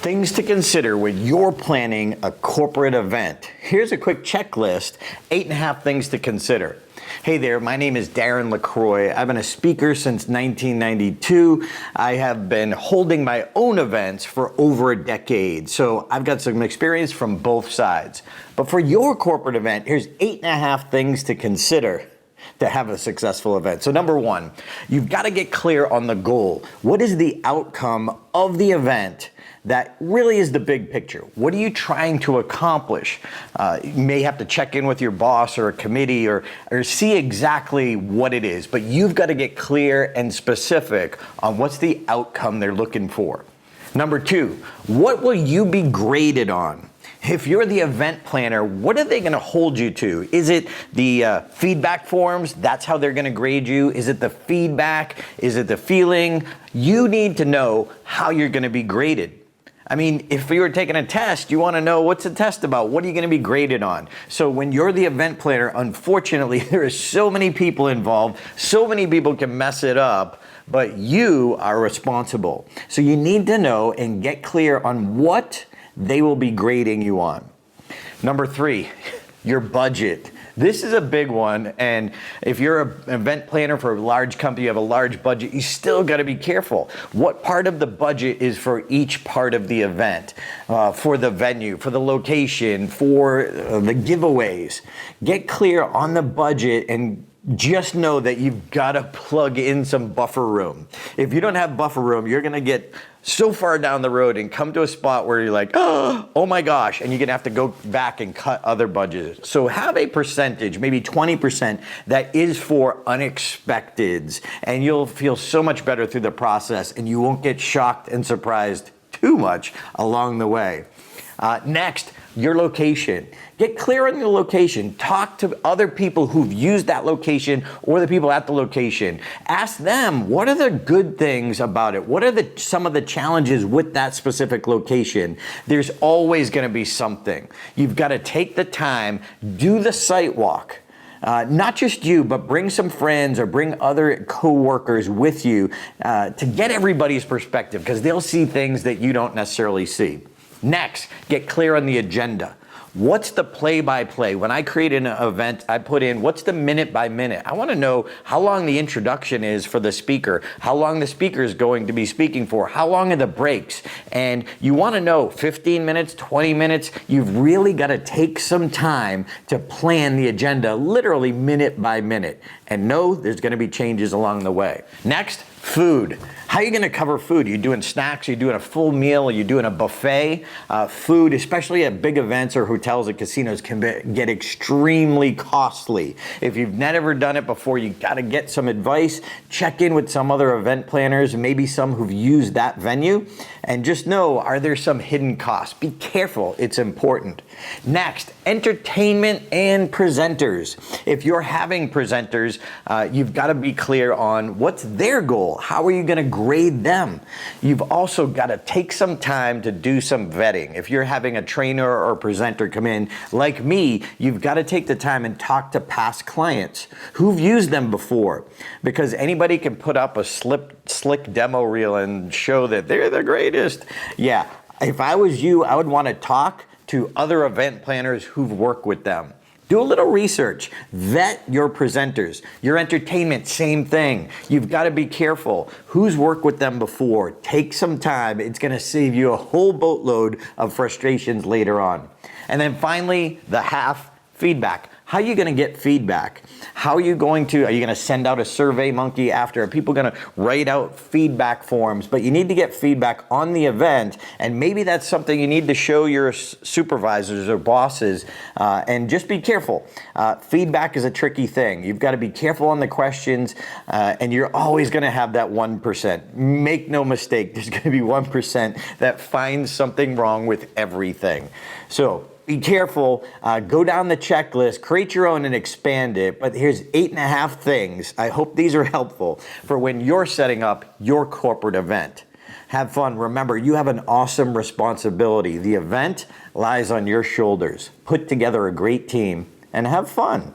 Things to consider when you're planning a corporate event. Here's a quick checklist, 8.5 things to consider. Hey there, my name is Darren LaCroix. I've been a speaker since 1992. I have been holding my own events for over a decade, so I've got some experience from both sides. But for your corporate event, here's 8.5 things to consider to have a successful event. So number one, you've got to get clear on the goal. What is the outcome of the event? That really is the big picture. What are you trying to accomplish? You may have to check in with your boss or a committee or see exactly what it is, but you've got to get clear and specific on what's the outcome they're looking for. Number two, what will you be graded on? If you're the event planner, what are they going to hold you to? Is it the feedback forms? That's how they're going to grade you. Is it the feedback? Is it the feeling? You need to know how you're going to be graded. I mean, if you were taking a test, you want to know what's the test about? What are you going to be graded on? So when you're the event planner, unfortunately, there are so many people involved, so many people can mess it up, but you are responsible. So you need to know and get clear on what they will be grading you on. Number three, your budget. This is a big one, and if you're an event planner for a large company, you have a large budget, you still got to be careful. What part of the budget is for each part of the event? For the venue, for the location, for the giveaways. Get clear on the budget and just know that you've got to plug in some buffer room. If you don't have buffer room, you're going to get so far down the road and come to a spot where you're like, oh my gosh, and you're going to have to go back and cut other budgets. So have a percentage, maybe 20%, that is for unexpecteds, and you'll feel so much better through the process, and you won't get shocked and surprised too much along the way. Next, your location. Get clear on your location. Talk to other people who've used that location or the people at the location. Ask them, what are the good things about it? What are some of the challenges with that specific location? There's always going to be something. You've got to take the time, do the site walk. Not just you, but bring some friends or bring other co-workers with you to get everybody's perspective, because they'll see things that you don't necessarily see. Next, get clear on the agenda. What's the play-by-play? When I create an event, I put in what's the minute by minute. I want to know how long the introduction is for the speaker, how long the speaker is going to be speaking for, how long are the breaks. And you want to know 15 minutes, 20 minutes. You've really got to take some time to plan the agenda, literally minute by minute. And know there's going to be changes along the way. Next, food. How are you going to cover food? Are you doing snacks? Are you doing a full meal? Are you doing a buffet? Food, especially at big events or hotels and casinos, can get extremely costly. If you've never done it before, you got to get some advice. Check in with some other event planners, maybe some who've used that venue, and just know, are there some hidden costs? Be careful. It's important. Next, entertainment and presenters. If you're having presenters, you've got to be clear on what's their goal. How are you going to grade them? You've also got to take some time to do some vetting. If you're having a trainer or presenter come in, like me, you've got to take the time and talk to past clients who've used them before, because anybody can put up a slick demo reel and show that they're the greatest. Yeah, if I was you, I would want to talk to other event planners who've worked with them. Do a little research, vet your presenters. Your entertainment, same thing. You've got to be careful. Who's worked with them before? Take some time. It's going to save you a whole boatload of frustrations later on. And then finally, the half, feedback. How are you going to get feedback? Are you going to send out a survey monkey after? Are people going to write out feedback forms? But you need to get feedback on the event, and maybe that's something you need to show your supervisors or bosses, and just be careful. Feedback is a tricky thing. You've got to be careful on the questions, and you're always going to have that 1%. Make no mistake, there's going to be 1% that finds something wrong with everything. So be careful, go down the checklist, create your own and expand it, but here's 8.5 things. I hope these are helpful for when you're setting up your corporate event. Have fun. Remember, you have an awesome responsibility. The event lies on your shoulders. Put together a great team and have fun.